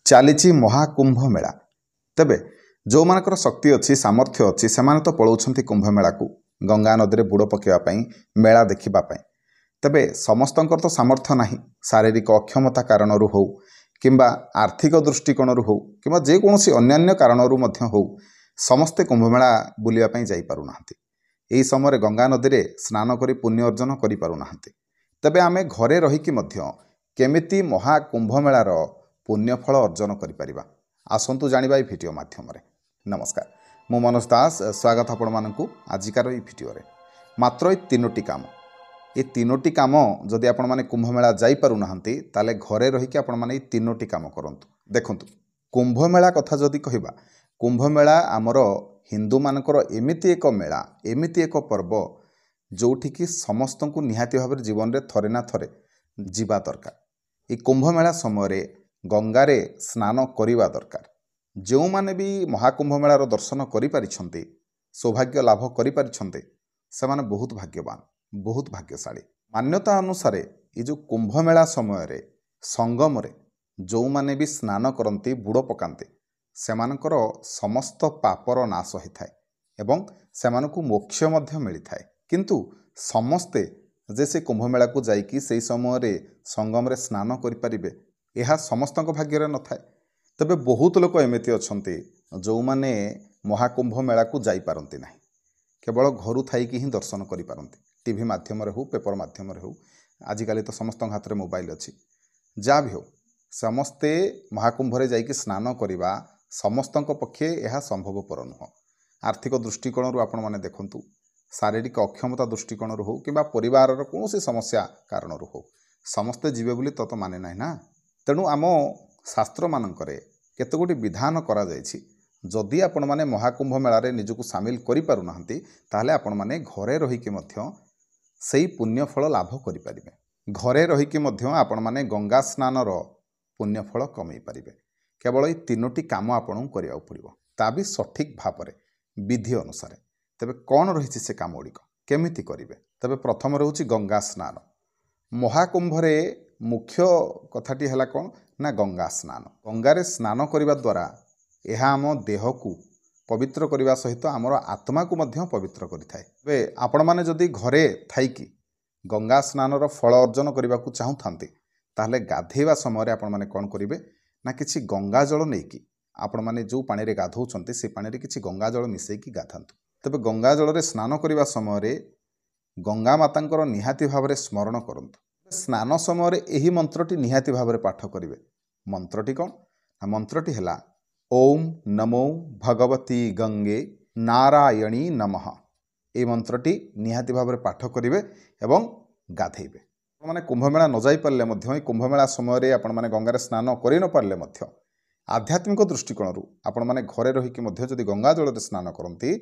चली महाकुंभ मेला। तेबे जो मानकर शक्ति अच्छी सामर्थ्य अच्छी से तो पलाउछंती कुंभ मेला को गंगा नदी में बुड़ पकाइवाई मेला देखापी। तेबे समस्तंकर तो सामर्थ्य नहीं, शारीरिक अक्षमता कारण हो किंबा आर्थिक दृष्टिकोण हो कि जेकोसी अन्य कारण हो समस्ते कुंभमेला बुलायापी जापना। यही समय गंगा नदी में स्नान कर पुण्य अर्जन करना। तेबे आमे घरे रहीकि केमिति महाकुंभ मेलार पुण्यफल अर्जन करिपरिबा आसंतु जानिबा ए भिडियो माध्यम रे। नमस्कार, मु मनोज दास, स्वागत आपण मानकु आजिकार ई भिडियो रे। मात्र ये तीनोटी काम जदि आपण माने कुंभ मेला जाई पारु नाहंती ताले घरे रहीकि आपण माने तीनोटी काम करंतु। देखंतु कुंभ मेला कथा जदि कहिबा, कुंभ मेला आमर हिंदू मानकर एमिति एक मेला, एमिति एक पर्व जोठिकी समस्त को निहाती भाव जीवन में थरे ना थरे जीवा दरकार। ये कुंभ मेला समय गंगारे स्नान करिवा दरकार। जो माने भी महाकुंभ मेलार दर्शन करि परिछंती, सौभाग्य लाभ करि परिछंती, से माने बहुत भाग्यवान, बहुत भाग्यशाली। मान्यता अनुसार ये जो कुंभ मेला समय संगम रे जो माने भी स्नान करती बुड़ पकाते सेमानकर समस्त पापर नाश होता है एवं सेमानकु मोक्ष मध्य मिलता है। किंतु समस्ते जे से कुंभ मेला को जाइकी से समय संगम रे स्नान करें यह समस्त भाग्य न थाए। तबे बहुत लोक एमती अच्छा जो माने महाकुंभ मेला को जाई पारंती नहीं, केवल घर थी ही दर्शन करिपारंती। टीवी माध्यम हो, पेपर माध्यम हो, आजिकल तो समस्त हाथ में मोबाइल अच्छी, जहाँ भी हो समस्ते महाकुंभ जाइकी स्नान करवा समस्त पक्षे यह संभवपर नुह। आर्थिक दृष्टिकोण आपण मैंने देखु, शारीरिक अक्षमता दृष्टिकोण हो कि परिवार कौन समस्या कारण हो समस्ते जीवे बोली तो माने ना ना। तेणु आम शास्त्र मानकरे केतगोटी विधान करा जायछि। जदि आपण माने महाकुंभ मेला रे निजको सामिल करि पारु नाहंती ताहले आपण माने घरे रहीकि मध्य सेही पुण्यफल लाभ करि परिबे। घरे रहीकि मध्य आपण माने गंगा स्नानर पुण्यफल कमई पारिबे। केवल ये तीनोटी काम आपन करिया पड़िबो, ता भी सठिक भाव विधि अनुसार। तेबे कौन रही से काम गुड़िक केमिति करिवे? तेबे प्रथम रहउछि गंगा स्नान। महाकुंभ रे मुख्य कथाटी है कौन ना गंगा स्नान। गंगारे स्नान करने द्वारा यह आम देह को पवित्र करने सहित आमर आत्मा को मध्य पवित्र करें। आपण मैंने जदि घरे थी गंगा स्नानर फल अर्जन करने को चाहूँ ताहले गाधेवा समय आपण मैंने कौन करेंगे ना किसी गंगा जल नहीं आपण मैंने जो पानी रे गाधौंते से पानी रे किसी गंगा जल मिसैकी गाधातु। तेबे गंगा जल रे स्नान करने समय गंगा मातांकर निहाती भाव रे स्मरण करंतु। स्नान समय यही मंत्रटी निहाती भाव रे पाठ करेंगे। मंत्रटी कौन ना मंत्रटी है ओम नमो भगवती गंगे नारायणी नमः। ये मंत्रटी निहाती भाव रे पाठ करेंगे एवं गाधेबे। माने कुंभमेला न जाई पारले मध्य कुंभमेला समय आपण माने गंगारे स्नान करि न पारले मध्य आध्यात्मिक दृष्टिकोण आपण माने घरे रहीकि मध्य जदि गंगा जल रे स्नान करंती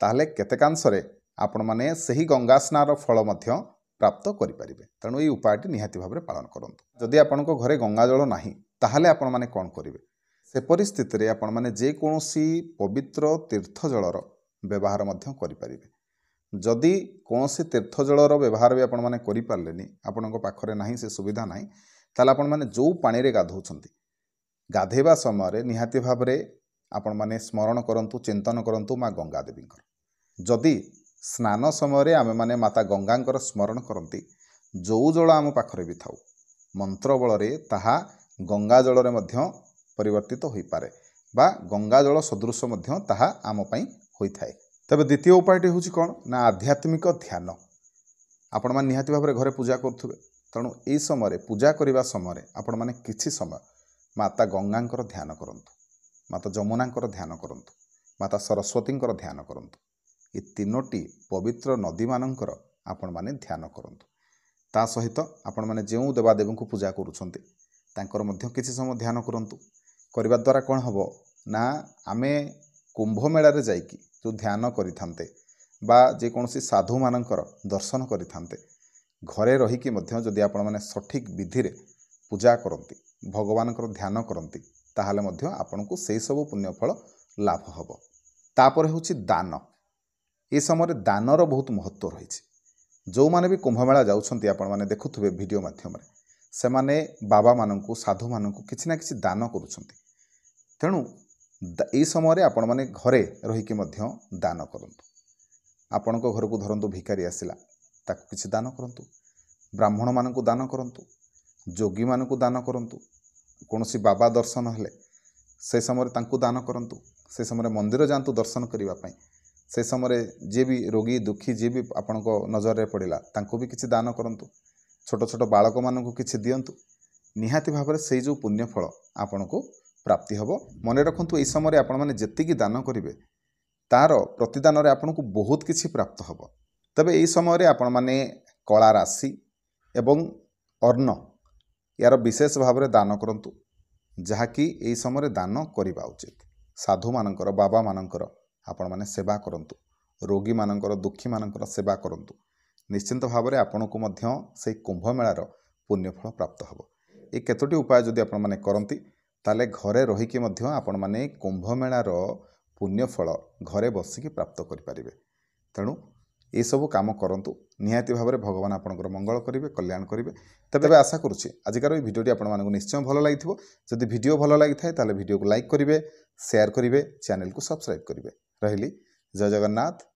ताहले केतेकांशरे आपण माने सही गंगा स्नानर फल मध्य प्राप्त करिपारिबे। तेणु ये उपायटी निहाती भाव में पालन करंतु। जदि आपनको घरे गंगा जल नाही ताहले आपण माने कोन करिवे? से परिस्थिति रे आपण माने जे कोनोसी पवित्र तीर्थ जलर व्यवहार मध्य करिपारिबे। जदि कौनसी तीर्थ जलर व्यवहार भी आपण माने करि पारलेनी, आपणको पाखरे नाही से सुविधा नाही, ताले आपण माने जो पानी रे गाधौछंती गाधेबा समय निहाती भाव रे आपण माने स्मरण करंतु, चिंतन करंतु माँ गंगा देवींकर। जदि स्नान समय आमे माने माता गंगांकर स्मरण करंती जो जल आम पाखरे भी थाउ मंत्र बल रे ताहा गंगा जल रे मध्य परिवर्तित हो पारे बा गंगा जल सदृश मध्य ताहा आम पई होई थाए। तबे द्वितीय उपायटी होछि कोन ना आध्यात्मिक ध्यान। आपण माने निहाती भाव रे घरे पूजा करथुबे, तेणु एई समय पूजा करिबा समय आपण माने किछि समय माता गंगांकर ध्यान करंतु, माता जमुनांकर ध्यान करंतु, माता सरस्वतींकर ध्यान करंतु। ये तीनोटी पवित्र नदी मानकर आपण माने ध्यान करंतु। ता सहित आपण माने जेउ देवादेवी को पूजा करूछंती तांकर मध्य किछि समय ध्यान करंतु। करबा द्वारा कोन हबो ना आमे कुंभ मेला रे जाइकी जो ध्यान करिथांते बा जे कोनोसी साधु मानकर दर्शन करिथांते घरे रहीकि मध्य जदि आपण माने सठिक विधि रे पूजा करंती, भगवानकर ध्यान करंती, ताहाले मध्य आपनको सेही सब पुण्यफल लाभ हबो। तापर होछि दान। ये समय दानर बहुत महत्व रही। जो माने भी कुंभमेला जाउछंती आपण माने देखुथुबे वीडियो माध्यम रे, से माने बाबा मानंकु साधु मानंकु किछि ना किछि दान करूछंती। ତେଣୁ ଏହି ସମୟରେ ଆପଣମାନେ ଘରେ ରହିକି ମଧ୍ୟ ଦାନ କରନ୍ତୁ। ଆପଣଙ୍କ ଘରକୁ ଧରନ୍ତୁ ଭିକାରୀ ଆସିଲା, ତାକୁ କିଛି ଦାନ କରନ୍ତୁ। ବ୍ରାହ୍ମଣମାନଙ୍କୁ ଦାନ କରନ୍ତୁ, ଯୋଗୀମାନଙ୍କୁ ଦାନ କରନ୍ତୁ। କୌଣସି ବାବା ଦର୍ଶନ ହେଲେ ସେ ସମୟରେ ତାଙ୍କୁ ଦାନ କରନ୍ତୁ। ସେ ସମୟରେ ମନ୍ଦିର ଯାଆନ୍ତୁ ଦର୍ଶନ କରିବା ପାଇଁ। ସେ ସମୟରେ ଯିଏ ବି ରୋଗୀ ଦୁଃଖୀ ଯିଏ ବି ଆପଣଙ୍କ ନଜରରେ ପଡ଼ିଲା ତାଙ୍କୁ ବି କିଛି ଦାନ କରନ୍ତୁ। ଛୋଟ ଛୋଟ ବାଳକମାନଙ୍କୁ କିଛି ଦିଅନ୍ତୁ। ନିହାତି ଭାବରେ ସେଇ ଯେଉଁ ପୁଣ୍ୟଫଳ ଆପଣଙ୍କୁ ପ୍ରାପ୍ତି ହେବ। ମନେ ରଖନ୍ତୁ, ଏହି ସମୟରେ ଆପଣମାନେ ଯେତିକି ଦାନ କରିବେ ତାର ପ୍ରତିଦାନରେ ଆପଣଙ୍କୁ ବହୁତ କିଛି ପ୍ରାପ୍ତ ହେବ। ତେବେ ଏହି ସମୟରେ ଆପଣମାନେ କଳା ରାଶି ଏବଂ ଅର୍ଣ୍ଣ ୟାର ବିଶେଷ ଭାବରେ ଦାନ କରନ୍ତୁ, ଯାହାକି ଏହି ସମୟରେ ଦାନ କରିବା ଉଚିତ। ସାଧୁମାନଙ୍କର ବାବାମାନଙ୍କର ଆପଣମାନେ ସେବା କରନ୍ତୁ। ରୋଗୀମାନଙ୍କର ଦୁଃଖୀମାନଙ୍କର ସେବା କରନ୍ତୁ। ନିଶ୍ଚିନ୍ତ ଭାବରେ ଆପଣଙ୍କୁ ମଧ୍ୟ ସେହି କୁମ୍ଭମେଳାର ପୁଣ୍ୟଫଳ ପ୍ରାପ୍ତ ହେବ। এই କେତୋଟି ଉପାୟ ଯଦି ଆପଣମାନେ କରନ୍ତି ତାହେଲେ ଘରେ ରହିକି ମଧ୍ୟ ଆପଣମାନେ କୁମ୍ଭମେଳାର ପୁଣ୍ୟଫଳ ଘରେ ବସିକି ପ୍ରାପ୍ତ କରିପାରିବେ। ତେଣୁ ଏସବୁ କାମ କରନ୍ତୁ। ନିହାତି ଭାବରେ ଭଗବାନ ଆପଣଙ୍କର ମଙ୍ଗଳ କରିବେ, କଲ୍ୟାଣ କରିବେ। ତେବେ ଆଶା କରୁଛି ଆଜିକାର ଏହି ଭିଡ଼ିଓଟି ଆପଣମାନଙ୍କୁ ନିଶ୍ଚୟ ଭଲ ଲାଗିଥିବ। ଯଦି ଭିଡ଼ିଓ ଭଲ ଲାଗିଥାଏ ତାହେଲେ ଭିଡ଼ିଓକୁ ଲାଇକ୍ କରିବେ, ସେୟାର କରିବେ, ଚ୍ୟାନେଲକୁ ସବସ୍କ୍ରାଇବ୍ କରିବେ। ରହିଲି, ଜୟ ଜଗନ୍ନାଥ।